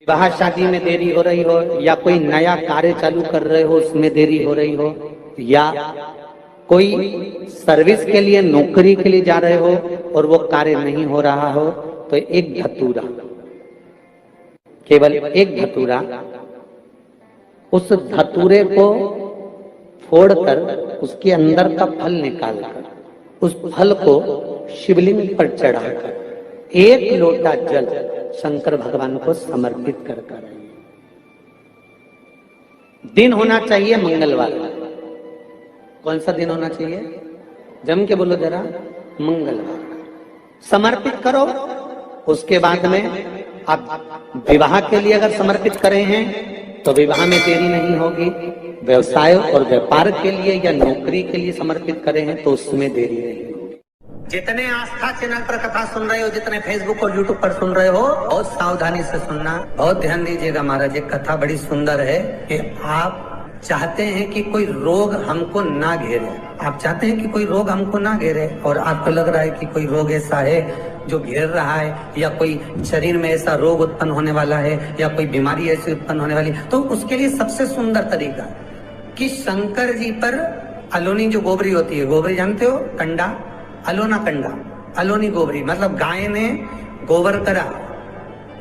विवाह शादी में देरी हो रही हो, या कोई नया कार्य चालू कर रहे हो उसमें देरी हो रही हो, या कोई सर्विस के लिए नौकरी के लिए जा रहे हो और वो कार्य नहीं हो रहा हो, तो एक धतूरा, केवल एक धतूरा, उस धतूरे को फोड़कर उसके अंदर का फल निकालकर उस फल को शिवलिंग पर चढ़ाकर एक लोटा जल शंकर भगवान को समर्पित कर कर। दिन होना चाहिए मंगलवार। कौन सा दिन होना चाहिए? जम के बोलो जरा, मंगलवार। समर्पित करो। उसके बाद में आप विवाह के लिए अगर समर्पित करें हैं तो विवाह में देरी नहीं होगी। व्यवसाय और व्यापार के लिए या नौकरी के लिए समर्पित करें हैं तो उसमें देरी नहीं होगी। जितने आस्था चैनल पर कथा सुन रहे हो, जितने फेसबुक और यूट्यूब पर सुन रहे हो, बहुत सावधानी से सुनना, बहुत ध्यान दीजिएगा। महाराज ये कथा बड़ी सुंदर है कि आप चाहते हैं कि कोई रोग हमको ना घेरे, आप चाहते हैं कि कोई रोग हमको ना घेरे, और आपको लग रहा है कि कोई रोग ऐसा है जो घेर रहा है, या कोई शरीर में ऐसा रोग उत्पन्न होने वाला है, या कोई बीमारी ऐसी उत्पन्न होने वाली, तो उसके लिए सबसे सुंदर तरीका कि शंकर जी पर अलोनी जो गोबरी होती है, गोबरी जानते हो, कंडा, अलोना कंडा, अलोनी गोबरी, मतलब गाय ने गोबर करा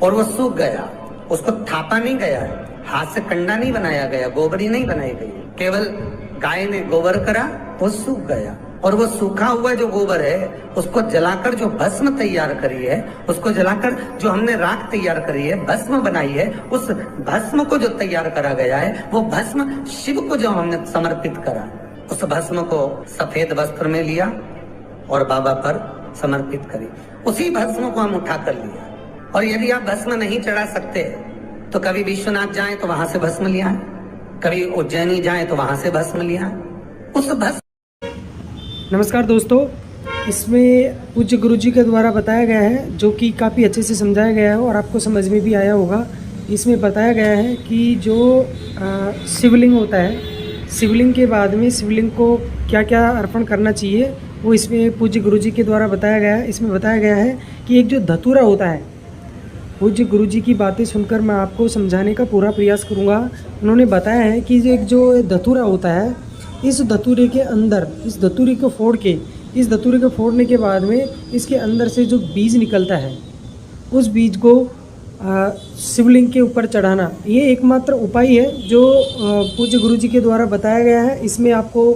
और वो सूख गया, उसको थापा नहीं गया, हाथ से कंडा नहीं बनाया गया, गोबरी नहीं बनाई गई, केवल गाय ने गोबर करा, वो सूख गया, और वो सूखा हुआ जो गोबर है उसको जलाकर जो भस्म तैयार करी है, उसको जलाकर जो हमने राख तैयार करी है, भस्म बनाई है, उस भस्म को जो तैयार करा गया है, वो भस्म शिव को जो हमने समर्पित करा, उस भस्म को सफेद वस्त्र में लिया और बाबा पर समर्पित करी। उसी भस्म को हम उठा कर लिया। और यदि आप भस्म नहीं चढ़ा सकते तो कभी विश्वनाथ जाएं तो वहां से भस्म लिया, कभी उज्जैनी जाएं तो वहां से भस्म लिया, उस भस्म। नमस्कार दोस्तों, इसमें पूज्य गुरुजी के द्वारा बताया गया है, जो कि काफ़ी अच्छे से समझाया गया है और आपको समझ में भी आया होगा। इसमें बताया गया है कि जो शिवलिंग होता है, शिवलिंग के बाद में शिवलिंग को क्या क्या अर्पण करना चाहिए, वो इसमें पूज्य गुरुजी के द्वारा बताया गया है। इसमें बताया गया है कि एक जो धतूरा होता है, पूज्य गुरुजी की बातें सुनकर मैं आपको समझाने का पूरा प्रयास करूँगा। उन्होंने बताया है कि एक जो धतूरा होता है, इस धतूरे के अंदर, इस धतूरे को फोड़ के, इस धतूरे को फोड़ने के बाद में इसके अंदर से जो बीज निकलता है, उस बीज को शिवलिंग के ऊपर चढ़ाना, ये एकमात्र उपाय है जो पूज्य गुरुजी के द्वारा बताया गया है। इसमें आपको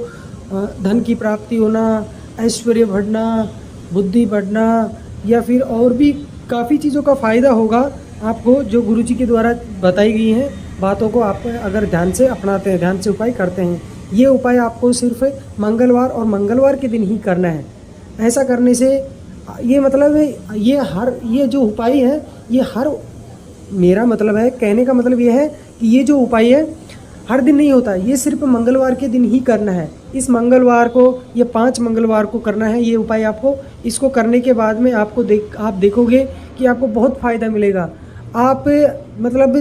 धन की प्राप्ति होना, ऐश्वर्य बढ़ना, बुद्धि बढ़ना, या फिर और भी काफ़ी चीज़ों का फ़ायदा होगा आपको, जो गुरुजी के द्वारा बताई गई हैं बातों को आप अगर ध्यान से अपनाते हैं, ध्यान से उपाय करते हैं। ये उपाय आपको सिर्फ मंगलवार और मंगलवार के दिन ही करना है। ऐसा करने से ये मतलब है, ये जो उपाय है, ये हर, मेरा मतलब है, कहने का मतलब ये है कि ये जो उपाय है हर दिन नहीं होता, ये सिर्फ मंगलवार के दिन ही करना है। इस मंगलवार को, ये 5 मंगलवार को करना है ये उपाय आपको। इसको करने के बाद में आप देखोगे कि आपको बहुत फ़ायदा मिलेगा। आप मतलब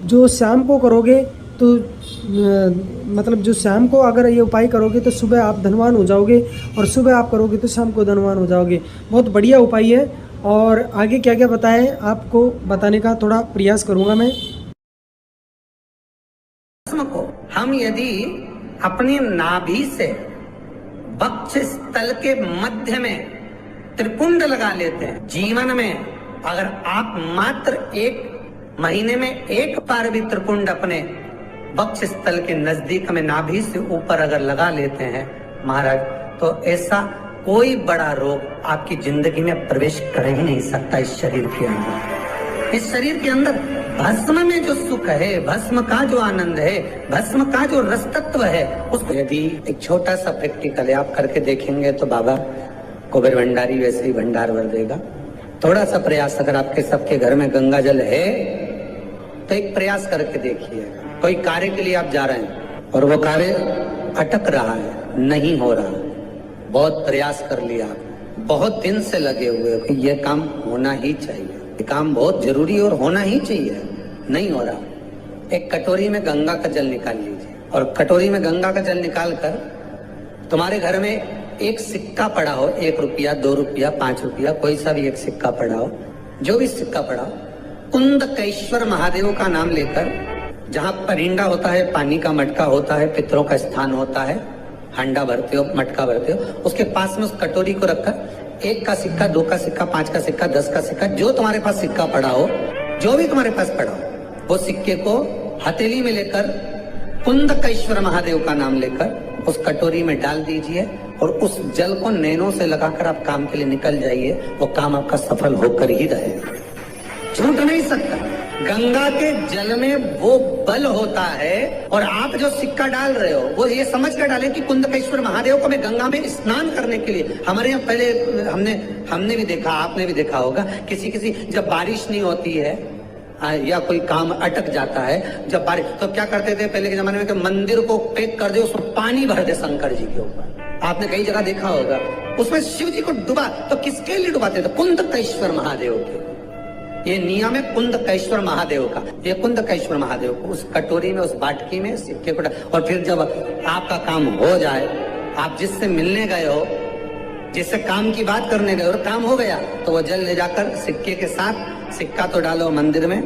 जो शाम को करोगे तो मतलब जो शाम को अगर ये उपाय करोगे तो सुबह आप धनवान हो जाओगे, और सुबह आप करोगे तो शाम को धनवान हो जाओगे। बहुत बढ़िया उपाय है, और आगे क्या क्या बताएं आपको बताने का थोड़ा प्रयास करूँगा मैं। को हम यदि अपनी नाभि से वक्ष स्थल के मध्य में त्रिपुंड लगा लेते हैं, जीवन में अगर आप मात्र 1 महीने में 1 बार भी त्रिपुंड अपने वक्ष स्थल के नजदीक में नाभि से ऊपर अगर लगा लेते हैं महाराज, तो ऐसा कोई बड़ा रोग आपकी जिंदगी में प्रवेश कर ही नहीं सकता। इस शरीर के अंदर, इस शरीर के अंदर भस्म में जो सुख है, भस्म का जो आनंद है, भस्म का जो रस तत्व है, उसको यदि एक छोटा सा प्रैक्टिकल आप करके देखेंगे तो बाबा कुबेर भंडारी वैसे ही भंडार भर देगा। थोड़ा सा प्रयास, अगर आपके सबके घर में गंगा जल है तो एक प्रयास करके देखिए। कोई कार्य के लिए आप जा रहे हैं और वो कार्य अटक रहा है, नहीं हो रहा, बहुत प्रयास कर लिया, बहुत दिन से लगे हुए कि ये काम होना ही चाहिए, ये काम बहुत जरूरी और होना ही चाहिए, नहीं हो रहा। एक कटोरी में गंगा का जल निकाल लीजिए, और कटोरी में गंगा का जल निकाल कर तुम्हारे घर में एक सिक्का पड़ा हो, 1 रुपया, 2 रुपया, 5 रुपया, कोई सा भी एक सिक्का पड़ा हो, जो भी सिक्का पड़ा हो, कुंदकेश्वर महादेव का नाम लेकर, जहां परिंदा होता है, पानी का मटका होता है, पितरों का स्थान होता है, हांडा भरते हो, मटका भरते हो, उसके पास में उस कटोरी को रखकर 1 का सिक्का, 2 का सिक्का, 5 का सिक्का, 10 का सिक्का, जो तुम्हारे पास सिक्का पड़ा हो, जो भी तुम्हारे पास पड़ा हो, वो सिक्के को हथेली में लेकर कुंदकेश्वर महादेव का नाम लेकर उस कटोरी में डाल दीजिए और उस जल को नैनों से लगाकर आप काम के लिए निकल जाइए। वो काम आपका सफल होकर ही रहेगा, छूट नहीं सकता। गंगा के जल में वो बल होता है। और आप जो सिक्का डाल रहे हो वो ये समझ कर डालें कि कुंदकेश्वर महादेव को मैं गंगा में स्नान करने के लिए, हमारे यहाँ पहले हमने भी देखा, आपने भी देखा होगा, किसी जब बारिश नहीं होती है या कोई काम अटक जाता है, जब बारिश, तो क्या करते थे पहले के जमाने में कि मंदिर को पैक कर दे, उसमें पानी भर दे शंकर जी के ऊपर। आपने कई जगह देखा होगा, उसमें शिव जी को डुबा, तो किसके लिए डुबाते थे? कुंदकेश्वर महादेव के। ये नियम है कुंदकेश्वर महादेव का। ये कुंदकेश्वर महादेव को उस कटोरी में, उस बाटकी में सिक्के को, और फिर जब आपका काम हो जाए, आप जिससे मिलने गए हो, जिससे काम की बात करने गए और काम हो गया, तो वो जल ले जाकर सिक्के के साथ, सिक्का तो डालो मंदिर में,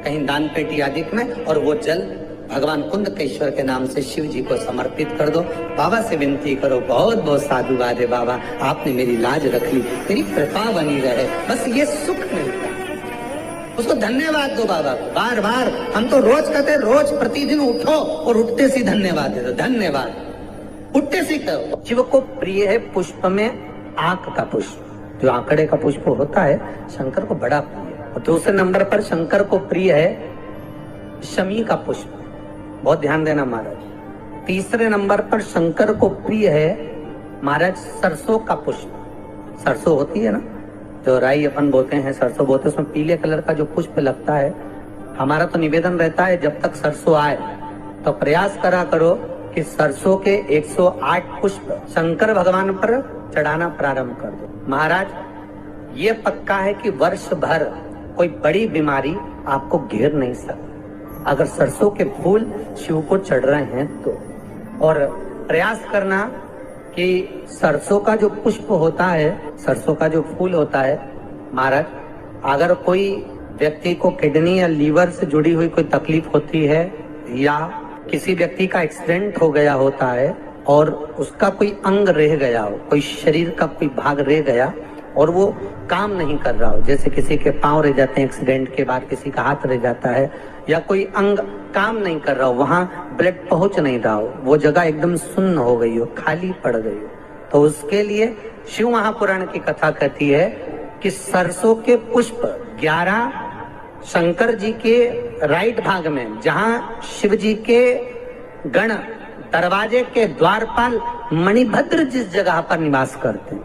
कहीं दान पेटी आदि में, और वो जल भगवान कुंदकेश्वर के नाम से शिव जी को समर्पित कर दो। बाबा से विनती करो, बहुत बहुत साधुवाद है बाबा, आपने मेरी लाज रख ली, मेरी कृपा बनी रहे, बस ये सुख मिलता है। उसको धन्यवाद दो बाबा को बार बार। हम तो रोज कहते, रोज प्रतिदिन उठो और उठते सी धन्यवाद दे दो, धन्यवाद, उठते सी करो। शिव को प्रिय है पुष्प में आंख का पुष्प, जो आंकड़े का पुष्प होता है, शंकर को बड़ा प्रिय है। और दूसरे नंबर पर शंकर को प्रिय है शमी का पुष्प, बहुत ध्यान देना महाराज। तीसरे नंबर पर शंकर को प्रिय है महाराज सरसों का पुष्प। सरसों होती है ना, जो राई अपन बोते हैं, सरसों बोते हैं, उसमें पीले कलर का जो पुष्प लगता है। हमारा तो निवेदन रहता है जब तक सरसों आए तो प्रयास करा करो कि सरसों के 108 पुष्प शंकर भगवान पर चढ़ाना प्रारंभ कर दो। महाराज ये पक्का है कि वर्ष भर कोई बड़ी बीमारी आपको घेर नहीं सकती अगर सरसों के फूल शिव को चढ़ रहे हैं तो। और प्रयास करना कि सरसों का जो पुष्प होता है, सरसों का जो फूल होता है महाराज, अगर कोई व्यक्ति को किडनी या लीवर से जुड़ी हुई कोई तकलीफ होती है, या किसी व्यक्ति का एक्सीडेंट हो गया होता है और उसका कोई अंग रह गया हो, कोई शरीर का कोई भाग रह गया और वो काम नहीं कर रहा हो, जैसे किसी के पांव रह जाते हैं एक्सीडेंट के बाद, किसी का हाथ रह जाता है, या कोई अंग काम नहीं कर रहा हो, वहां ब्लड पहुंच नहीं रहा हो, वो जगह एकदम सुन्न हो गई हो, खाली पड़ गई हो, तो उसके लिए शिव महापुराण की कथा कहती है कि सरसों के पुष्प 11 शंकर जी के राइट भाग में, जहां शिव जी के गण दरवाजे के द्वारपाल मणिभद्र जिस जगह पर निवास करते हैं,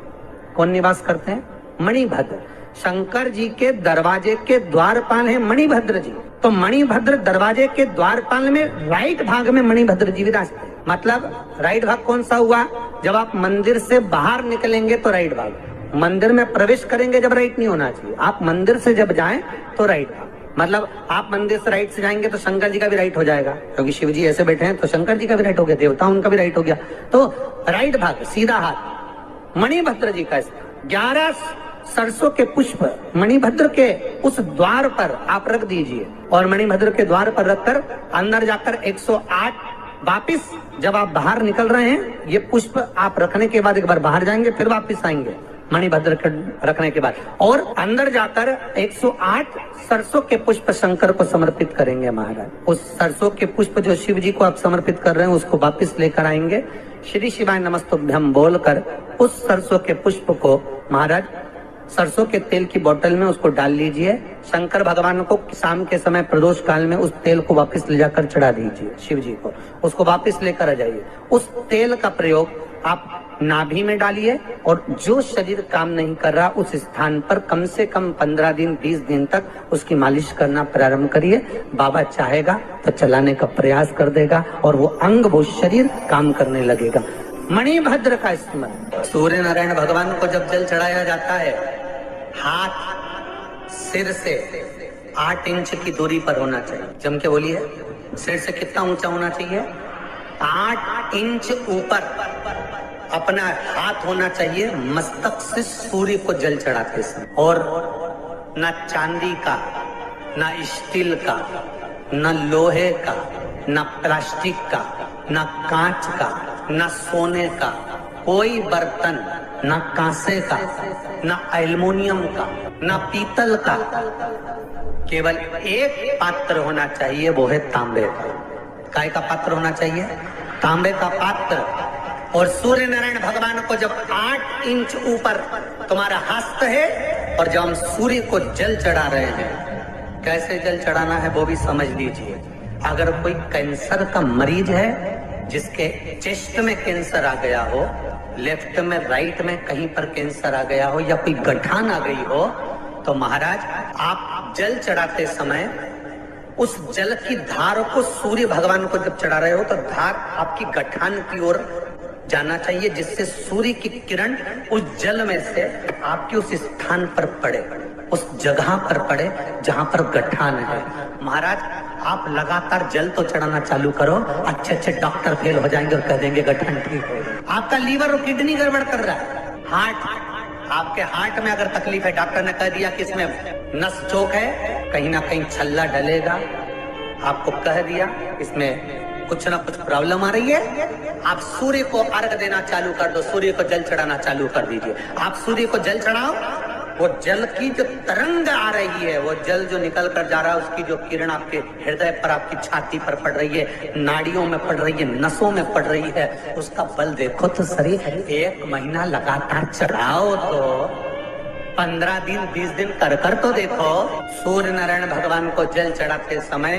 कौन निवास करते हैं? मणिभद्र। शंकर जी के दरवाजे के द्वारपाल हैं मणिभद्र जी, तो मणिभद्र दरवाजे के द्वारपाल में राइट भाग में मणिभद्र जी विराजते हैं। मतलब राइट भाग कौन सा हुआ? जब आप मंदिर से बाहर निकलेंगे तो राइट भाग, मंदिर में प्रवेश करेंगे जब राइट नहीं होना चाहिए, आप मंदिर से जब जाएं तो राइट भाग। मतलब आप मंदिर से राइट से जाएंगे तो शंकर जी का भी राइट हो जाएगा, क्योंकि शिव जी ऐसे बैठे हैं तो शंकर जी का भी राइट हो गया, देवता उनका भी राइट हो गया, तो राइट भाग सीधा हाथ मणिभद्र जी का। 11 सरसों के पुष्प मणिभद्र के उस द्वार पर आप रख दीजिए, और मणिभद्र के द्वार पर रखकर अंदर जाकर 108 वापिस जब आप बाहर निकल रहे हैं, ये पुष्प आप रखने के बाद एक बार बाहर जाएंगे, फिर वापिस आएंगे मणिभद्र के रखने के बाद, और अंदर जाकर 108 सरसों के पुष्प शंकर को समर्पित करेंगे महाराज। उस सरसों के पुष्प जो शिव जी को आप समर्पित कर रहे हैं उसको वापिस लेकर आएंगे, श्री शिवाय नमस्तुभ्यम बोलकर उस सरसों के पुष्प को महाराज सरसों के तेल की बोतल में उसको डाल लीजिए। शंकर भगवान को शाम के समय प्रदोष काल में उस तेल को वापस ले जाकर चढ़ा दीजिए शिव जी को, उसको वापस लेकर आ जाइए। उस तेल का प्रयोग आप नाभि में डालिए, और जो शरीर काम नहीं कर रहा उस स्थान पर कम से कम 15 दिन 20 दिन तक उसकी मालिश करना प्रारंभ करिए। बाबा चाहेगा तो चलाने का प्रयास कर देगा और वो अंग, वो शरीर काम करने लगेगा। मणिभद्र का स्मरण। सूर्य नारायण भगवान को जब जल चढ़ाया जाता है, हाथ सिर से 8 इंच की दूरी पर होना चाहिए। जम के बोलिए, सिर से कितना ऊंचा होना चाहिए? 8 इंच ऊपर अपना हाथ होना चाहिए मस्तक से सूर्य को जल चढ़ाते समय। और ना चांदी का, ना स्टील का, न लोहे का, न प्लास्टिक का, न कांच का, न सोने का कोई बर्तन, न कांसे का, न एल्युमिनियम का, न पीतल का, केवल एक पात्र होना चाहिए, वो है तांबे का। काय का पात्र होना चाहिए? तांबे का पात्र। और सूर्य नारायण भगवान को जब 8 इंच ऊपर तुम्हारा हस्त है और जब हम सूर्य को जल चढ़ा रहे हैं, कैसे जल चढ़ाना है वो भी समझ लीजिए। अगर कोई कैंसर का मरीज है, जिसके चेस्ट में कैंसर आ गया हो, लेफ्ट में राइट में कहीं पर कैंसर आ गया हो, या कोई गठान आ गई हो, तो महाराज आप जल चढ़ाते समय उस जल की धार को सूर्य भगवान को जब चढ़ा रहे हो तो धार आपकी गठान की ओर जाना चाहिए, जिससे सूर्य की किरण उस जल में से आपके उस स्थान पर पड़े, उस जगह पर पड़े जहां पर गठान है। महाराज आप लगातार जल तो चढ़ाना चालू करो, अच्छे अच्छे डॉक्टर फेल हो जाएंगे और कह देंगे गठान ठीक है। आपका लीवर और किडनी गड़बड़ कर रहा है, हार्ट, आपके हार्ट में अगर तकलीफ है, डॉक्टर ने कह दिया कि इसमें नस चौक है, कहीं ना कहीं छल्ला डलेगा, आपको कह दिया इसमें कुछ ना कुछ प्रॉब्लम आ रही है, आप सूर्य को अर्घ देना चालू कर दो, सूर्य को जल चढ़ाना चालू कर दीजिए। आप सूर्य को जल चढ़ाओ, वो जल की जो तरंग आ रही है, वो जल जो निकल कर जा रहा है, उसकी जो किरण आपके हृदय पर, आपकी छाती पर पड़ रही है, नाड़ियों में पड़ रही है, नसों में पड़ रही है, उसका बल देखो तो सही। 1 महीना लगातार चढ़ाओ तो 15 दिन 20 दिन कर तो देखो। सूर्य नारायण भगवान को जल चढ़ाते समय